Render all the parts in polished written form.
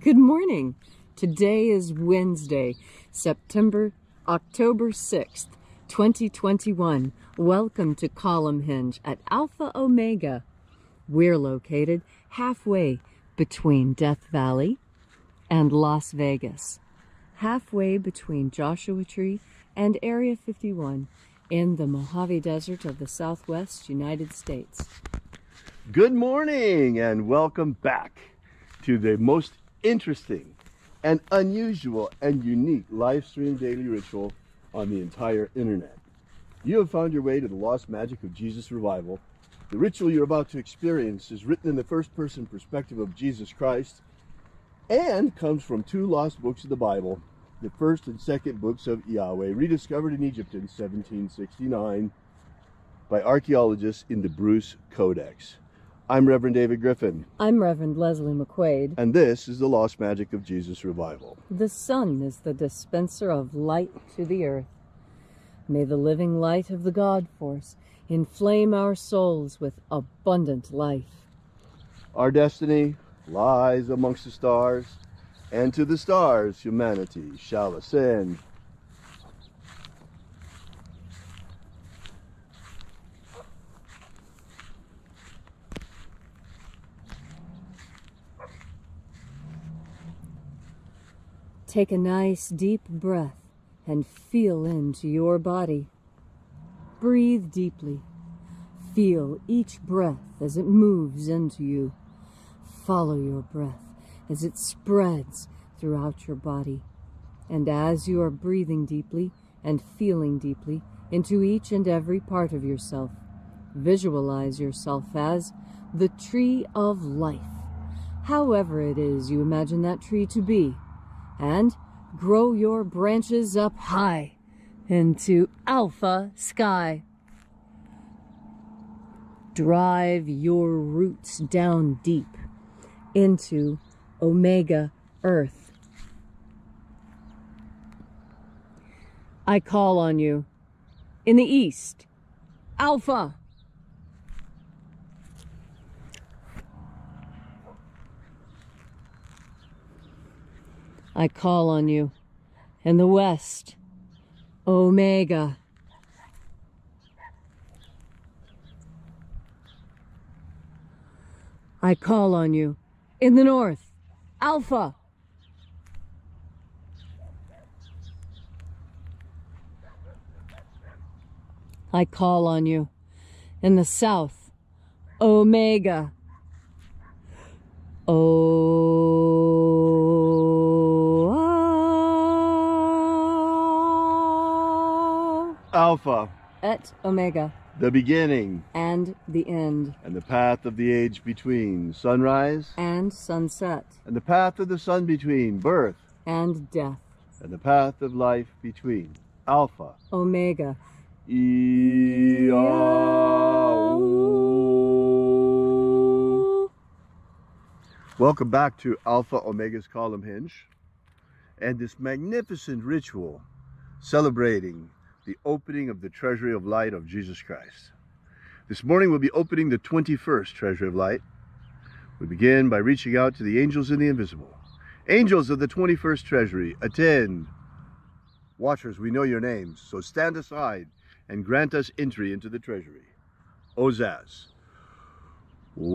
Good morning. Today is Wednesday, October 6th, 2021. Welcome to Column Hinge at Alpha Omega. We're located halfway between Death Valley and Las Vegas, halfway between Joshua Tree and Area 51 in the Mojave Desert of the Southwest United States. Good morning and welcome back to the most interesting and unusual and unique live stream daily ritual on the entire internet. You have found your way to the lost magic of Jesus revival. The ritual you're about to experience is written in the first person perspective of Jesus Christ and comes from two lost books of the Bible, the first and second books of IAOE, rediscovered in Egypt in 1769 by archaeologists in the Bruce Codex. I'm Reverend David Griffin. I'm Reverend Leslie McQuade. And this is the Lost Magic of Jesus Revival. The sun is the dispenser of light to the earth. May the living light of the God Force inflame our souls with abundant life. Our destiny lies amongst the stars, and to the stars humanity shall ascend. Take a nice deep breath and feel into your body. Breathe deeply. Feel each breath as it moves into you. Follow your breath as it spreads throughout your body. And as you are breathing deeply and feeling deeply into each and every part of yourself, visualize yourself as the tree of life, however it is you imagine that tree to be. And grow your branches up high into alpha sky. Drive your roots down deep into omega earth. I call on you in the east, alpha. I call on you in the west, omega. I call on you in the north, alpha. I call on you in the south, omega. Alpha, Et omega, the beginning and the end, and the path of the age between, sunrise and sunset, and the path of the sun between, birth and death, and the path of life between, Alpha, omega. IAOE. Welcome back to Alpha Omega's Column Hinge and this magnificent ritual celebrating the opening of the Treasury of Light of Jesus Christ. This morning we'll be opening the 21st Treasury of Light. We begin by reaching out to the angels in the invisible. Angels of the 21st Treasury, attend. Watchers, we know your names, so stand aside and grant us entry into the Treasury. Ozaz. Ozaz.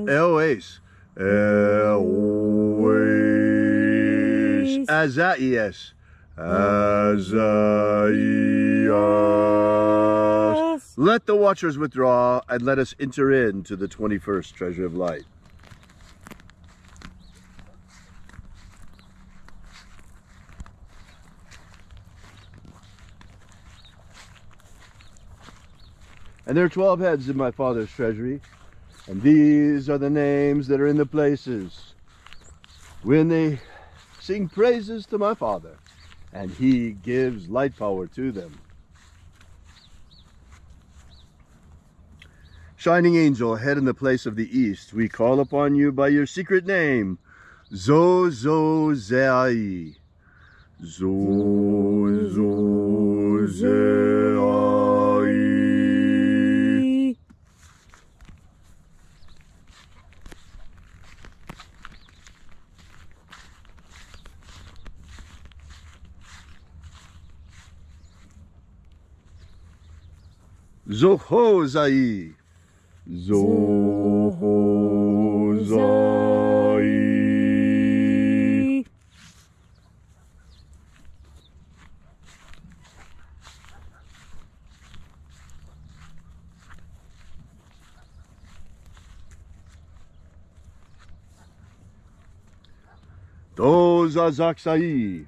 Eoes. Eoes. Azaias. Azaias. Let the watchers withdraw and let us enter into the 21st Treasury of Light. And there are 12 heads in my Father's treasury, and these are the names that are in the places when they sing praises to my Father, and He gives light power to them. Shining angel, head in the place of the east, we call upon you by your secret name, Zozozei. Zozozei. Zohozai. Zohozai. Dozazaksai.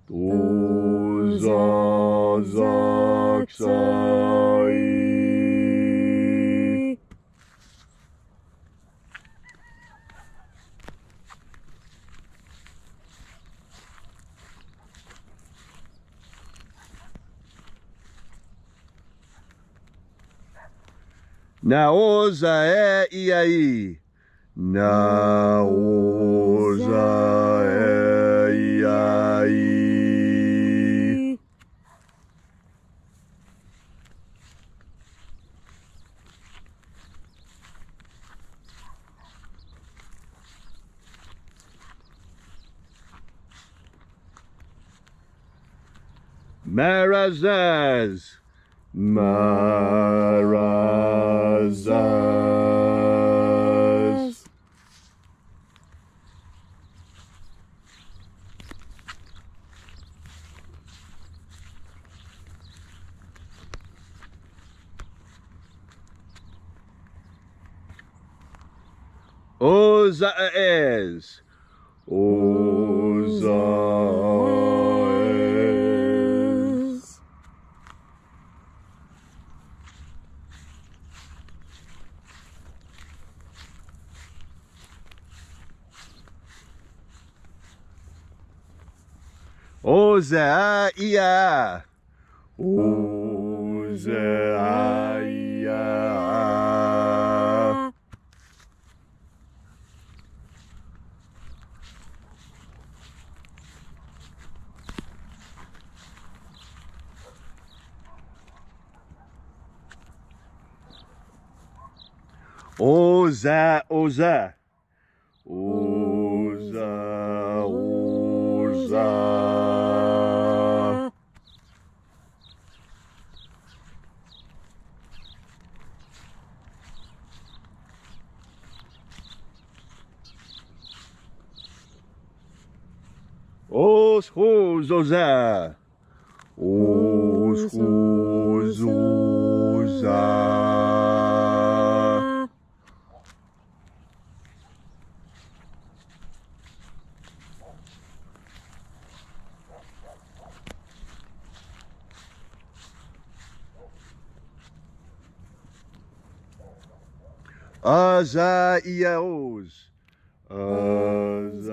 Dozazaksai. Naoza iai. Naoza iai. Marazaz. Marazaz. Ozaez. Ozaez. Ozaia. Ozaia. Oza, oza. Oza, oza. Os, hos, oza. Os, hos, oza. Azaiaos. Azaiaos.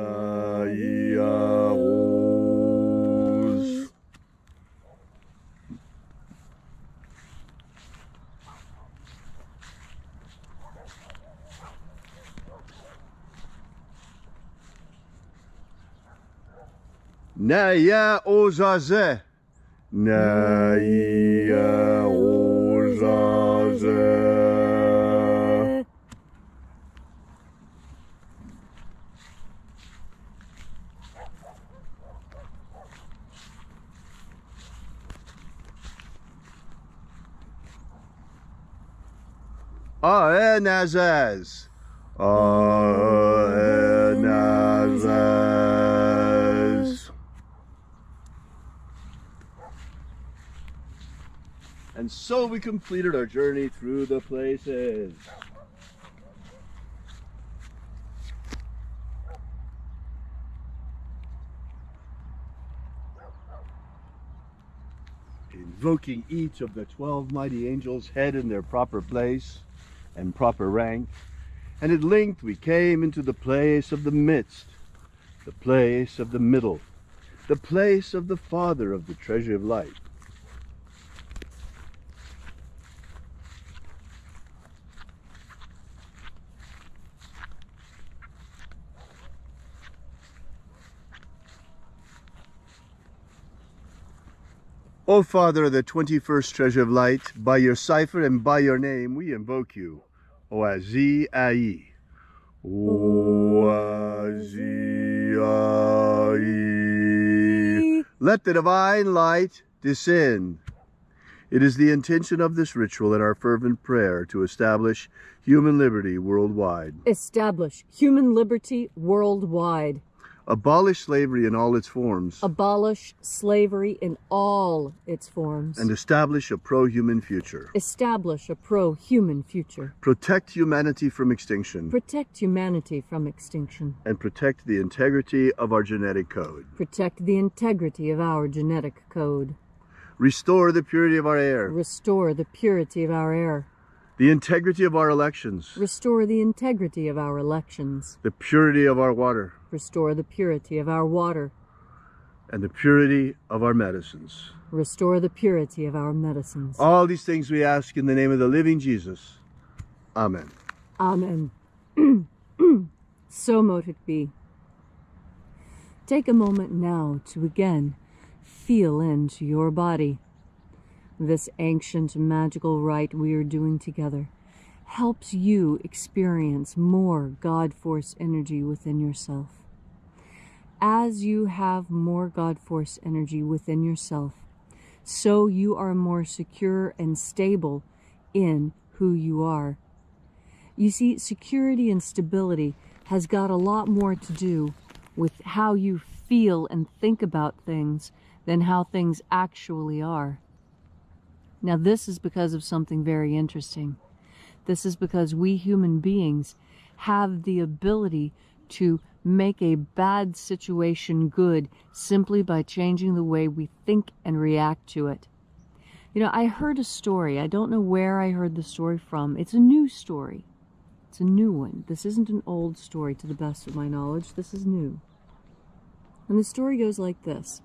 Naya ozaze. Naya ozaze. Aenazaz. Aenazaz. And so we completed our journey through the places. Invoking each of the 12 mighty angels head in their proper place and proper rank, and at length we came into the place of the midst, the place of the middle, the place of the Father of the treasure of light. O Father of the 21st treasure of light, by your cipher and by your name we invoke you. Oazi Ai. Oazi Ai. Let the divine light descend It is the intention of this ritual and our fervent prayer to establish human liberty worldwide. Establish human liberty worldwide. Abolish slavery in all its forms. Abolish slavery in all its forms. And establish a pro-human future. Establish a pro-human future. Protect humanity from extinction. Protect humanity from extinction. And protect the integrity of our genetic code. Protect the integrity of our genetic code. Restore the purity of our air. Restore the purity of our air. The integrity of our elections. Restore the integrity of our elections. The purity of our water. Restore the purity of our water. And the purity of our medicines. Restore the purity of our medicines. All these things we ask in the name of the living Jesus. Amen. Amen. So mote it be. Take a moment now to again feel into your body. This ancient magical rite we are doing together helps you experience more God Force energy within yourself. As you have more God Force energy within yourself, so you are more secure and stable in who you are. You see, security and stability has got a lot more to do with how you feel and think about things than how things actually are. Now, this is because of something very interesting. This is because we human beings have the ability to make a bad situation good simply by changing the way we think and react to it. You know, I heard a story. I don't know where I heard the story from. It's a new story. It's a new one. This isn't an old story to the best of my knowledge. This is new. And the story goes like this.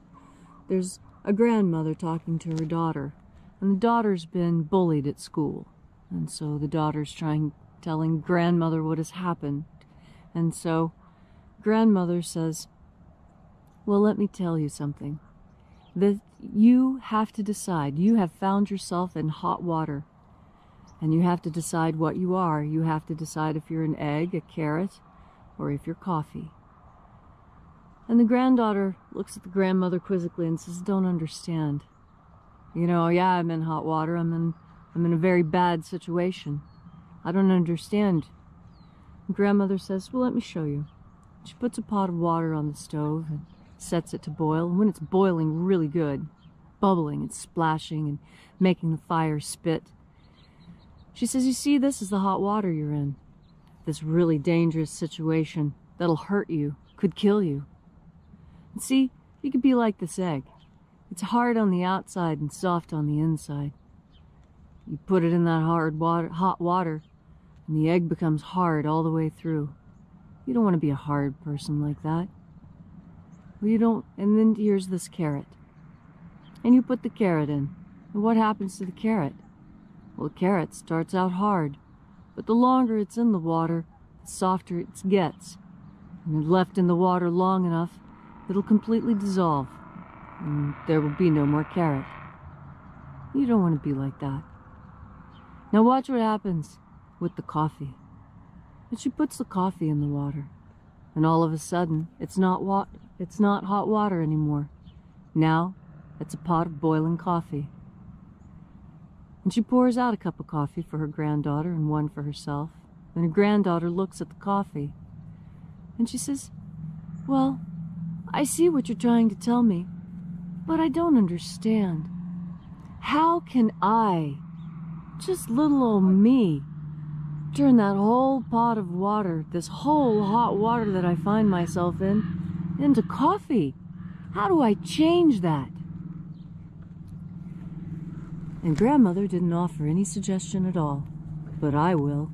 There's a grandmother talking to her daughter. And the daughter's been bullied at school. And so the daughter's telling grandmother what has happened. And so grandmother says, well, let me tell you something. That you have to decide. You have found yourself in hot water. And you have to decide what you are. You have to decide if you're an egg, a carrot, or if you're coffee. And the granddaughter looks at the grandmother quizzically and says, don't understand. You know, yeah, I'm in hot water. I'm in a very bad situation. I don't understand. And grandmother says, well, let me show you. She puts a pot of water on the stove and sets it to boil. And when it's boiling really good, bubbling and splashing and making the fire spit, she says, you see, this is the hot water you're in. This really dangerous situation that'll hurt you, could kill you. And see, you could be like this egg. It's hard on the outside and soft on the inside. You put it in that hot water, and the egg becomes hard all the way through. You don't want to be a hard person like that. Well, you don't. And then here's this carrot. And you put the carrot in. And what happens to the carrot? Well, the carrot starts out hard, but the longer it's in the water, the softer it gets. And if left in the water long enough, it'll completely dissolve. And there will be no more carrot. You don't want to be like that. Now watch what happens with the coffee. And she puts the coffee in the water. And all of a sudden, it's not hot water anymore. Now, it's a pot of boiling coffee. And she pours out a cup of coffee for her granddaughter and one for herself. And her granddaughter looks at the coffee. And she says, well, I see what you're trying to tell me. But I don't understand. How can I, just little old me, turn that whole pot of water, this whole hot water that I find myself in, into coffee? How do I change that? And grandmother didn't offer any suggestion at all, but I will.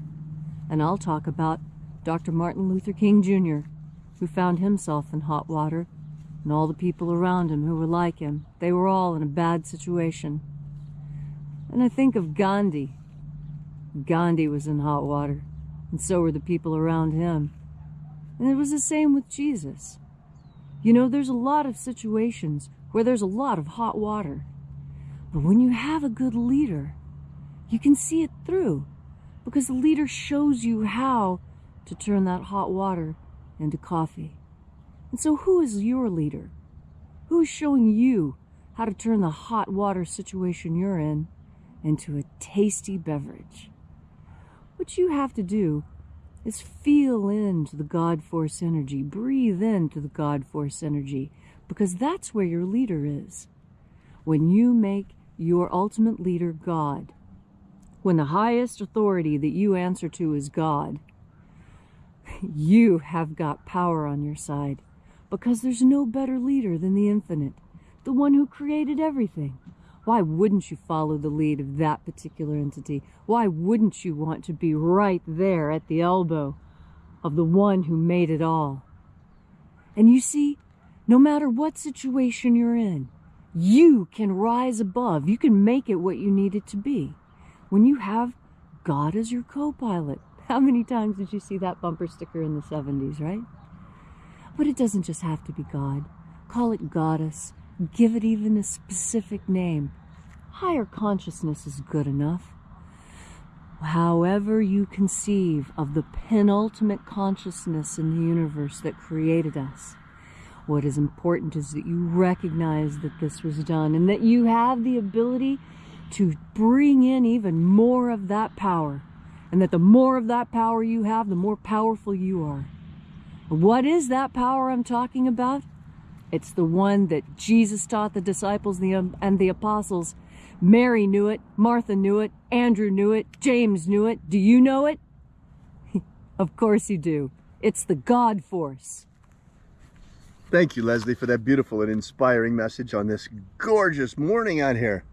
And I'll talk about Dr. Martin Luther King Jr., who found himself in hot water, and all the people around him who were like him. They were all in a bad situation. And I think of Gandhi. Gandhi was in hot water, and so were the people around him. And it was the same with Jesus. You know, there's a lot of situations where there's a lot of hot water. But when you have a good leader, you can see it through, because the leader shows you how to turn that hot water into coffee. And so who is your leader? Who is showing you how to turn the hot water situation you're in into a tasty beverage. What you have to do is feel into the God Force energy, breathe into the God Force energy, because that's where your leader is. When you make your ultimate leader God, when the highest authority that you answer to is God, you have got power on your side, because there's no better leader than the infinite, the one who created everything. Why wouldn't you follow the lead of that particular entity? Why wouldn't you want to be right there at the elbow of the one who made it all? And you see, no matter what situation you're in, you can rise above. You can make it what you need it to be. When you have God as your co-pilot. How many times did you see that bumper sticker in the 70s, right? But it doesn't just have to be God. Call it goddess. Give it even a specific name. Higher consciousness is good enough. However you conceive of the penultimate consciousness in the universe that created us, what is important is that you recognize that this was done and that you have the ability to bring in even more of that power, and that the more of that power you have, the more powerful you are. What is that power I'm talking about? It's the one that Jesus taught the disciples and the apostles. Mary knew it, Martha knew it, Andrew knew it, James knew it. Do you know it? Of course you do. It's the God Force. Thank you, Leslie, for that beautiful and inspiring message on this gorgeous morning out here.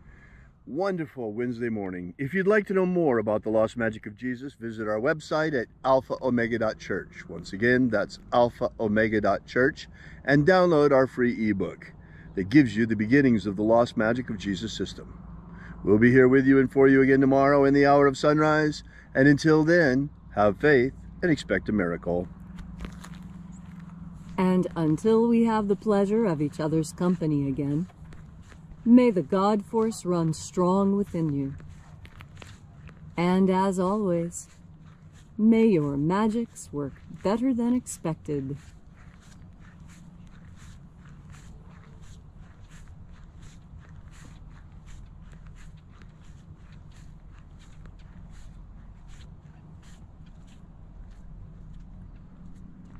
Wonderful Wednesday morning. If you'd like to know more about the lost magic of Jesus, visit our website at alphaomega.church. Once again, that's alphaomega.church, and download our free ebook that gives you the beginnings of the lost magic of Jesus system. We'll be here with you and for you again tomorrow in the hour of sunrise. And until then, have faith and expect a miracle. And until we have the pleasure of each other's company again, may the God Force run strong within you. And as always, may your magics work better than expected.